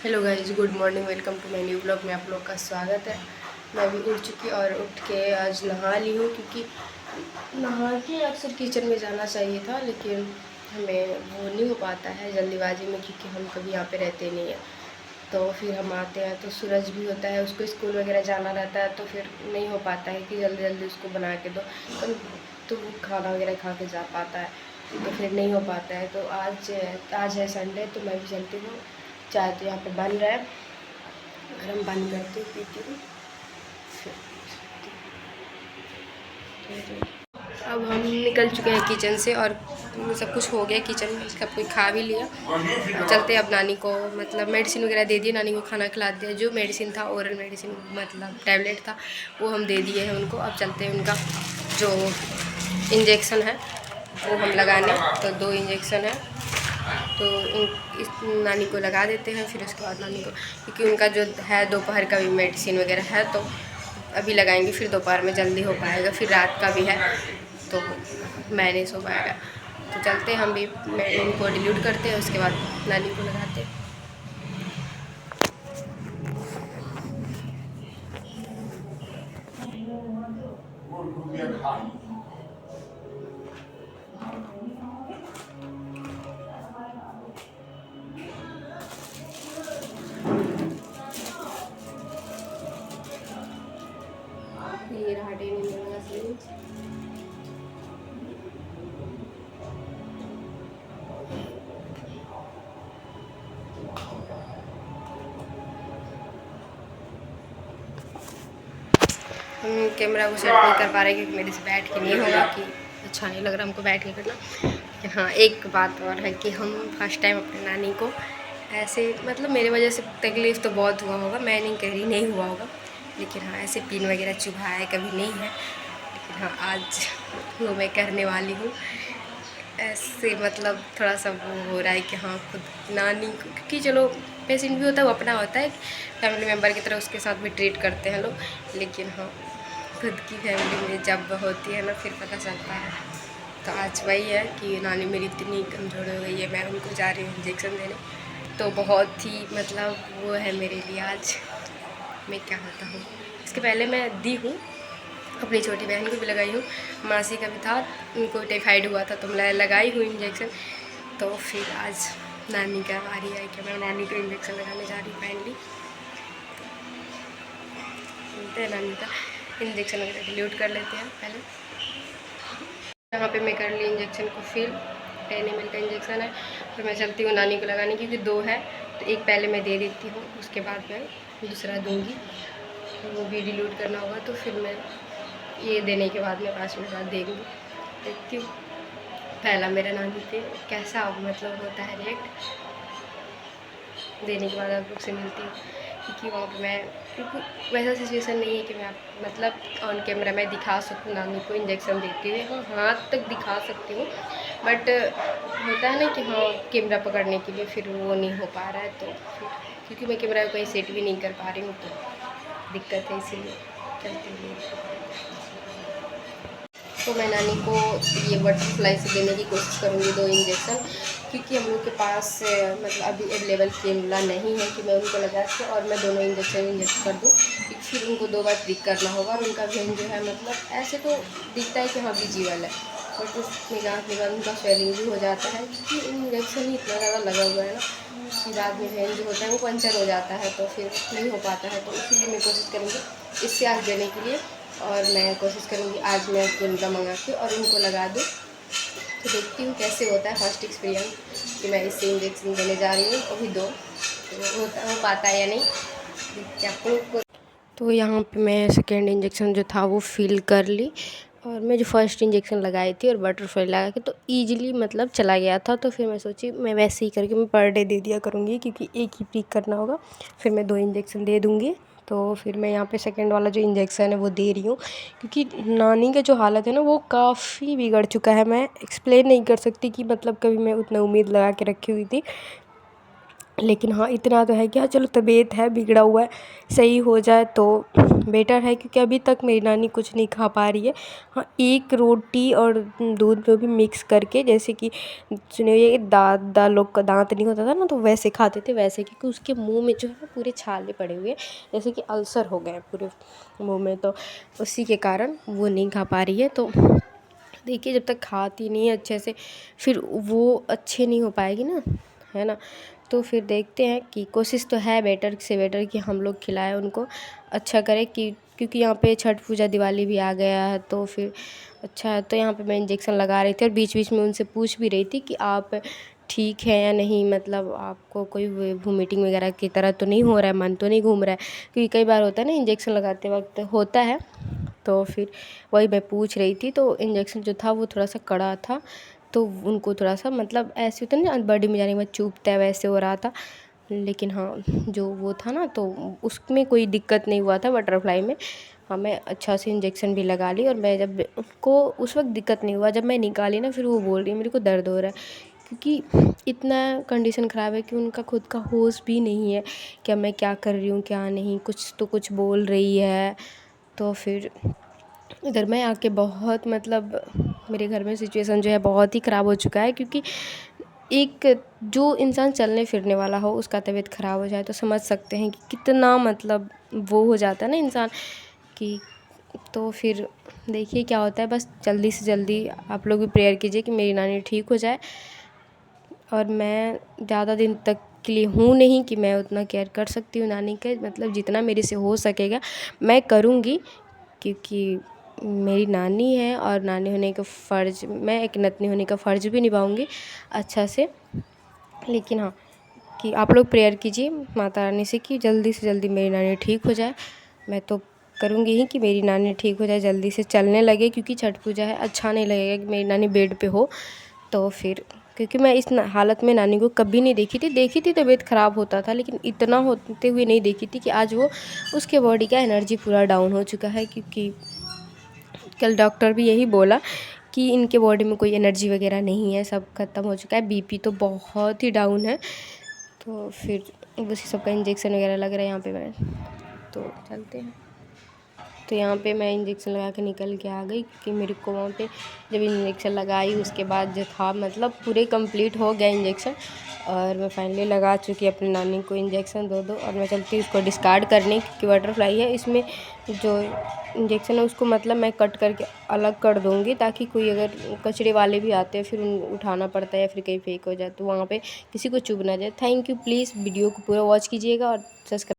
Hello guys, good morning. Welcome to my new blog में आप लोग का स्वागत है। मैं भी उठ चुकी और उठ के आज नहा ली हूँ, क्योंकि नहा के अक्सर किचन में जाना चाहिए था, लेकिन हमें वो नहीं हो पाता है जल्दीबाजी में, क्योंकि हम कभी यहाँ पे रहते नहीं हैं। तो फिर हम आते हैं तो सूरज भी होता है, उसको स्कूल वगैरह जाना रहता है, तो फिर नहीं हो पाता है कि जल्दी जल्दी उसको बना के दो तो वो खाना वगैरह खा के जा पाता है, तो फिर नहीं हो पाता है। तो आज है संडे, तो मैं भी चलती हूँ। चाय तो यहाँ पे बन रहा है, गरम पानी करती हूँ, पीती हूँ। अब हम निकल चुके हैं किचन से और सब कुछ हो गया किचन में, सब कोई खा भी लिया। चलते अब नानी को मतलब मेडिसिन वगैरह दे दिए, नानी को खाना खिला दिया। जो मेडिसिन था, ओरल मेडिसिन मतलब टैबलेट था, वो हम दे दिए हैं उनको। अब चलते हैं उनका जो इंजेक्शन है वो हम लगाने। तो 2 इंजेक्शन है, तो इस नानी को लगा देते हैं। फिर उसके बाद नानी को, क्योंकि उनका जो है दोपहर का भी मेडिसिन वगैरह है, तो अभी लगाएंगे, फिर दोपहर में जल्दी हो पाएगा। फिर रात का भी है, तो मैनेज हो पाएगा। तो चलते हैं हम भी, उनको डिलीट करते हैं, उसके बाद नानी को लगाते हैं। ये रहा डेनिम वाला सीरीज। हम कैमरा को सेट नहीं कर पा रहे, क्योंकि मेरे से बैठ के नहीं होगा, कि अच्छा नहीं लग रहा हमको बैठ के करना। लेकिन हाँ, एक बात और है कि हम फर्स्ट टाइम अपनी नानी को ऐसे, मतलब मेरे वजह से तकलीफ़ तो बहुत हुआ होगा, मैं नहीं कह रही नहीं हुआ होगा, लेकिन हाँ ऐसे पिन वगैरह चुभाया है कभी नहीं है। लेकिन हाँ, आज वो मैं करने वाली हूँ। ऐसे मतलब थोड़ा सा वो हो रहा है कि हाँ, खुद नानी को, क्योंकि चलो पेशेंट भी होता है, वो अपना होता है, फैमिली मेम्बर की तरह उसके साथ भी ट्रीट करते हैं लोग। लेकिन हाँ, खुद की फैमिली में जब होती है ना, फिर पता चलता है। तो आज वही है कि नानी मेरी इतनी कमज़ोर हो गई है, मैं उनको जा रही हूँ इंजेक्शन देने। तो बहुत ही मतलब वो है मेरे लिए आज, मैं क्या होता हूँ। इसके पहले मैं दी हूँ, अपनी छोटी बहन को भी लगाई हूँ, मासी का भी था, उनको टाइफाइड हुआ था, तो मैं लगाई हूँ इंजेक्शन। तो फिर आज नानी का बारी है कि मैं नानी को इंजेक्शन लगाने जा रही हूँ फाइनली। सुनते हैं नानी का इंजेक्शन वगैरह डिलीट कर लेते हैं पहले। यहाँ पे मैं कर ली इंजेक्शन को फिल, 10 ml का इंजेक्शन है। फिर मैं चलती हूँ नानी को लगाने, क्योंकि 2 है, तो एक पहले मैं दे देती हूँ, उसके बाद मैं दूसरा दूँगी। वो भी डिलीट करना होगा, तो फिर मैं ये देने के बाद मैं 5 मिनट बाद देंगी। देखती हूँ पहला मेरा नानी पे कैसा मतलब होता है रिएक्ट। देने के बाद आप लोग से मिलती हूँ, क्योंकि वहाँ पर मैं, क्योंकि वैसा सिचुएशन नहीं है कि मैं मतलब ऑन कैमरा मैं दिखा सकूँ नानी को इंजेक्शन देते हुए। हाँ, हाथ तक दिखा सकती हूँ, बट होता है ना कि हाँ, कैमरा पकड़ने के लिए फिर वो नहीं हो पा रहा है। तो फिर क्योंकि मैं कैमरा को कहीं सेट भी नहीं कर पा रही हूँ, तो दिक्कत है, इसीलिए चलती हूँ। तो मैं नानी को ये बटरफ्लाई से देने की कोशिश करूँगी 2 इंजेक्शन, क्योंकि हम लोग के पास मतलब अभी अवेलेबल कैमरा नहीं है कि मैं उनको लगा के और मैं दोनों इंजेक्शन इंजेक्ट कर दूँ, क्योंकि फिर उनको 2 बार ट्रिक करना होगा। और उनका वेन जो है मतलब ऐसे तो दिखता है कि हाँ विजिबल है, बट उसमें गाँठ के बाद उनका स्वेलिंग भी हो जाता है, क्योंकि इंजेक्शन ही इतना ज़्यादा लगा हुआ है ना कि बाद में वेन जो होता है वो पंचर हो जाता है, तो फिर नहीं हो पाता है। तो इसीलिए मैं कोशिश करूँगी इससे आज देने के लिए, और मैं कोशिश करूँगी आज मैं कैमरा मंगा के और उनको लगा दूँ। तो देखती हूँ कैसे होता है फर्स्ट एक्सपीरियंस कि मैं इससे इंजेक्शन देने जा रही हूँ, अभी 2 तो हो पाता है या नहीं, देखते आपको। तो यहाँ पे मैं सेकेंड इंजेक्शन जो था वो फिल कर ली, और मैं जो फर्स्ट इंजेक्शन लगाई थी और बटरफ्लाई लगा के तो ईजिली मतलब चला गया था। तो फिर मैं सोची मैं वैसे ही करके मैं पर डे दे दिया करूँगी, क्योंकि एक ही पिक करना होगा, फिर मैं 2 इंजेक्शन दे दूँगी। तो फिर मैं यहाँ पे सेकंड वाला जो इंजेक्शन है वो दे रही हूँ, क्योंकि नानी का जो हालत है ना वो काफ़ी बिगड़ चुका है। मैं एक्सप्लेन नहीं कर सकती कि मतलब कभी मैं उतना उम्मीद लगा के रखी हुई थी, लेकिन हाँ इतना तो है कि हाँ चलो तबीयत है, बिगड़ा हुआ है, सही हो जाए तो बेटर है, क्योंकि अभी तक मेरी नानी कुछ नहीं खा पा रही है। हाँ, एक रोटी और दूध में भी मिक्स करके, जैसे कि सुने ये दादा लोग का दांत नहीं होता था ना, तो वैसे खाते थे वैसे, क्योंकि उसके मुंह में जो है पूरे छाले पड़े हुए हैं, जैसे कि अल्सर हो गए हैं पूरे मुंह में, तो उसी के कारण वो नहीं खा पा रही है। तो देखिए, जब तक खाती नहीं है अच्छे से, फिर वो अच्छे नहीं हो पाएगी ना, है ना। तो फिर देखते हैं कि कोशिश तो है बेटर से बेटर कि हम लोग खिलाएं उनको, अच्छा करें, कि क्योंकि यहाँ पे छठ पूजा दिवाली भी आ गया है, तो फिर अच्छा है। तो यहाँ पे मैं इंजेक्शन लगा रही थी और बीच बीच में उनसे पूछ भी रही थी कि आप ठीक है या नहीं, मतलब आपको कोई वोमिटिंग वगैरह की तरह तो नहीं हो रहा है, मन तो नहीं घूम रहा है, क्योंकि कई बार होता है ना इंजेक्शन लगाते वक्त होता है। तो फिर वही मैं पूछ रही थी। तो इंजेक्शन जो था वो थोड़ा सा कड़ा था, तो उनको थोड़ा सा मतलब ऐसे होता है ना बॉडी में जाने के बाद चुभता है, वैसे हो रहा था। लेकिन हाँ, जो वो था ना, तो उसमें कोई दिक्कत नहीं हुआ था बटरफ्लाई में। हाँ, मैं अच्छा से इंजेक्शन भी लगा ली, और मैं जब उनको उस वक्त दिक्कत नहीं हुआ, जब मैं निकाली ना, फिर वो बोल रही है मेरे को दर्द हो रहा है, क्योंकि इतना कंडीशन ख़राब है कि उनका खुद का होश भी नहीं है कि अब मैं क्या कर रही हूँ क्या नहीं, कुछ तो कुछ बोल रही है। तो फिर इधर मैं आके बहुत मतलब मेरे घर में सिचुएशन जो है बहुत ही ख़राब हो चुका है, क्योंकि एक जो इंसान चलने फिरने वाला हो उसका तबीयत ख़राब हो जाए तो समझ सकते हैं कि कितना मतलब वो हो जाता है ना इंसान की। तो फिर देखिए क्या होता है, बस जल्दी से जल्दी आप लोग भी प्रेयर कीजिए कि मेरी नानी ठीक हो जाए। और मैं ज़्यादा दिन तक के लिए हूँ नहीं कि मैं उतना केयर कर सकती हूँ नानी के, मतलब जितना मेरे से हो सकेगा मैं करूँगी, क्योंकि मेरी नानी है और नानी होने का फ़र्ज़, मैं एक नतनी होने का फ़र्ज़ भी निभाऊँगी अच्छा से। लेकिन हाँ, कि आप लोग प्रेयर कीजिए माता रानी से कि जल्दी से जल्दी मेरी नानी ठीक हो जाए। मैं तो करूँगी ही कि मेरी नानी ठीक हो जाए, जल्दी से चलने लगे, क्योंकि छठ पूजा है, अच्छा नहीं लगेगा कि मेरी नानी बेड पे हो। तो फिर क्योंकि मैं इस हालत में नानी को कभी नहीं देखी थी तबीयत ख़राब होता था, लेकिन इतना होते हुए नहीं देखी थी कि आज वो उसके बॉडी का एनर्जी पूरा डाउन हो चुका है। क्योंकि कल डॉक्टर भी यही बोला कि इनके बॉडी में कोई एनर्जी वगैरह नहीं है, सब ख़त्म हो चुका है, बीपी तो बहुत ही डाउन है। तो फिर उसी सब का इंजेक्शन वगैरह लग रहा है यहाँ पे। मैं तो चलते हैं। तो यहाँ पे मैं इंजेक्शन लगा के निकल के आ गई, क्योंकि मेरे को वहाँ पे जब इंजेक्शन लगाई उसके बाद जो था मतलब पूरे कंप्लीट हो गया इंजेक्शन, और मैं फाइनली लगा चुकी अपनी नानी को इंजेक्शन दो और मैं चलती हूँ उसको डिस्कार्ड करने, क्योंकि बटरफ्लाई है, इसमें जो इंजेक्शन है उसको मतलब मैं कट करके अलग कर दूँगी, ताकि कोई अगर कचरे वाले भी आते हैं फिर उठाना पड़ता है या फिर कहीं फेंक हो जाए तो वहाँ पे किसी को चुभ ना जाए। थैंक यू, प्लीज़ वीडियो को पूरा वॉच कीजिएगा और सब्सक्राइब